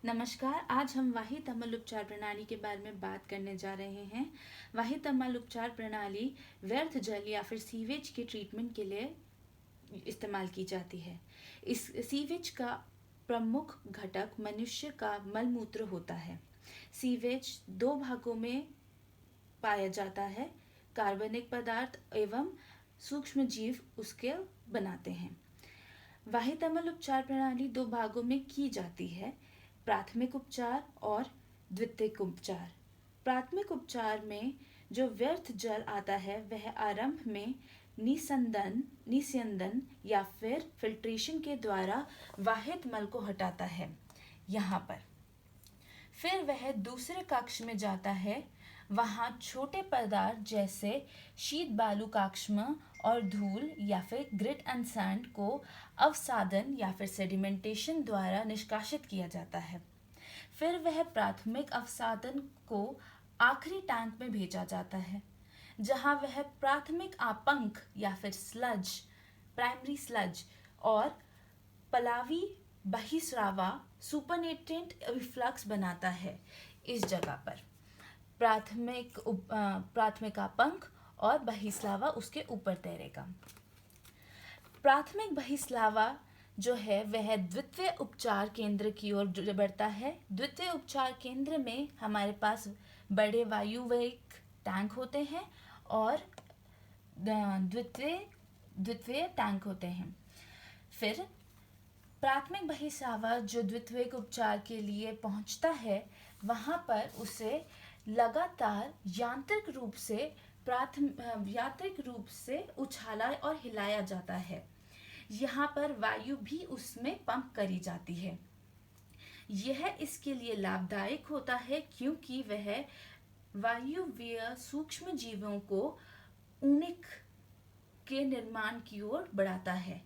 नमस्कार। आज हम वाहित अमल उपचार प्रणाली के बारे में बात करने जा रहे हैं। वाहित अमल उपचार प्रणाली व्यर्थ जल या फिर सीवेज के ट्रीटमेंट के लिए इस्तेमाल की जाती है। इस सीवेज का प्रमुख घटक मनुष्य का मलमूत्र होता है। सीवेज दो भागों में पाया जाता है, कार्बनिक पदार्थ एवं सूक्ष्म जीव उसके बनाते हैं। वाहित अमल उपचार प्रणाली दो भागों में की जाती है, प्राथमिक उपचार और द्वितीयक उपचार। प्राथमिक उपचार में जो व्यर्थ जल आता है वह आरंभ में निस्यंदन या फिर फिल्ट्रेशन के द्वारा वाहित मल को हटाता है यहाँ पर। फिर वह दूसरे कक्ष में जाता है, वहाँ छोटे पदार्थ जैसे शीत बालू काक्ष्म और धूल या फिर ग्रिट एंड सैंड को अवसादन या फिर सेडिमेंटेशन द्वारा निष्कासित किया जाता है। फिर वह प्राथमिक अवसादन को आखिरी टैंक में भेजा जाता है, जहाँ वह प्राथमिक आपंक या फिर स्लज, प्राइमरी स्लज और पलावी बहिस्रावा सुपरनेटेंट रिफ्लक्स बनाता है। इस जगह पर प्राथमिक आपंक और बहिस्रावा उसके ऊपर तैरेगा। प्राथमिक बहिस्रावा जो है वह द्वितीय उपचार केंद्र की ओर बढ़ता है। द्वितीय उपचार केंद्र में हमारे पास बड़े वायुवेग टैंक होते हैं और द्वितीय टैंक होते हैं। फिर प्राथमिक बहिस्रावा जो द्वितीयक उपचार के लिए पहुंचता है, वहां पर उसे लगातार यांत्रिक रूप से उछाला और हिलाया जाता है। यहाँ पर वायु भी उसमें पंप करी जाती है। यह इसके लिए लाभदायक होता है क्योंकि वह वायुवीय सूक्ष्म जीवों को ऊणक के निर्माण की ओर बढ़ाता है।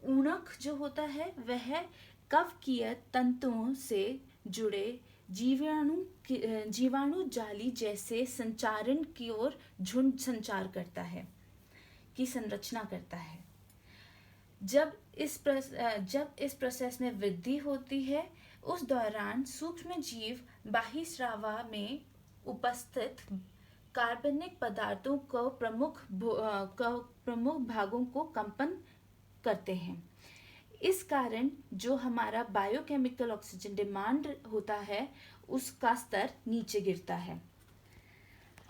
ऊणक जो होता है वह कवकीय तंतुओं से जुड़े जीवाणु जाली जैसे संचारण की ओर झुंड संचार करता है, की संरचना करता है। जब इस प्रोसेस में वृद्धि होती है, उस दौरान सूक्ष्म जीव बहिस्रावा में उपस्थित कार्बनिक पदार्थों को प्रमुख भागों को कंपन करते हैं। इस कारण जो हमारा बायोकेमिकल ऑक्सीजन डिमांड होता है उसका स्तर नीचे गिरता है।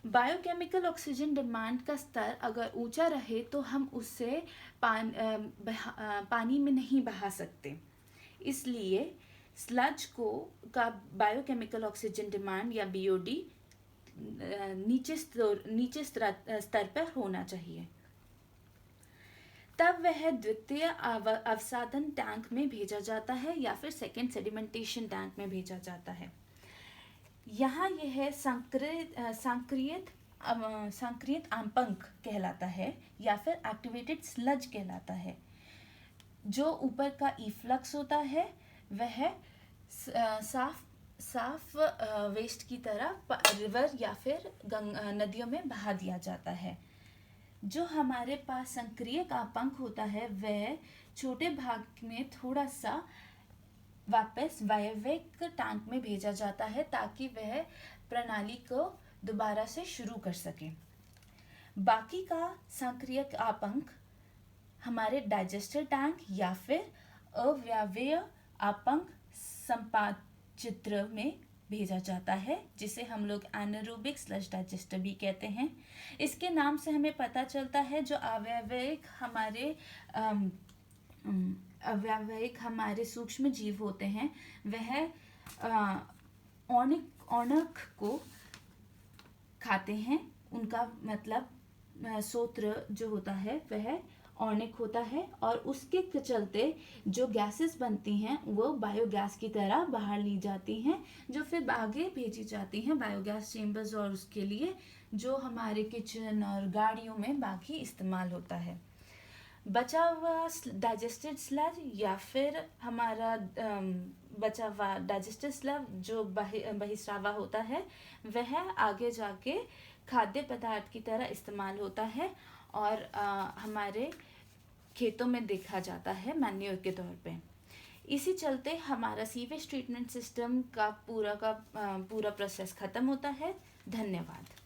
बायोकेमिकल ऑक्सीजन डिमांड का स्तर अगर ऊंचा रहे तो हम उससे पानी में नहीं बहा सकते। इसलिए स्लज का बायोकेमिकल ऑक्सीजन डिमांड या बीओडी नीचे स्तर पर होना चाहिए। तब वह द्वितीय अवसादन टैंक में भेजा जाता है या फिर सेकेंड सेडिमेंटेशन टैंक में भेजा जाता है। यहाँ यह संक्रियत आंपंक कहलाता है या फिर एक्टिवेटेड स्लज कहलाता है। जो ऊपर का इफ्लक्स होता है वह साफ वेस्ट की तरह रिवर या फिर नदियों में बहा दिया जाता है। जो हमारे पास संक्रियक आपंक होता है वह छोटे भाग में थोड़ा सा वापस वायविक टैंक में भेजा जाता है ताकि वह प्रणाली को दोबारा से शुरू कर सके। बाकी का संक्रियक आपंक हमारे डाइजेस्टर टैंक या फिर अव्यवीय आपंक संपादचित्र में भेजा जाता है, जिसे हम लोग एनारोबिक स्लज डाइजेस्टर भी कहते हैं। इसके नाम से हमें पता चलता है जो अव्यवहिक हमारे सूक्ष्म जीव होते हैं वह औणक को खाते हैं। उनका मतलब सोत्र जो होता है वह औणक होता है और उसके चलते जो गैसेस बनती हैं वो बायोगैस की तरह बाहर ली जाती हैं, जो फिर आगे भेजी जाती हैं बायोगैस चेम्बर्स और उसके लिए जो हमारे किचन और गाड़ियों में बाकी इस्तेमाल होता है। बचा हुआ डाइजेस्टेड स्लज या फिर हमारा बचा हुआ डाइजेस्टेड स्लज जो बहिस्रावा होता है वह आगे जाके खाद्य पदार्थ की तरह इस्तेमाल होता है और हमारे खेतों में देखा जाता है मैन्योर के तौर पे। इसी चलते हमारा सीवेज ट्रीटमेंट सिस्टम का पूरा प्रोसेस ख़त्म होता है। धन्यवाद।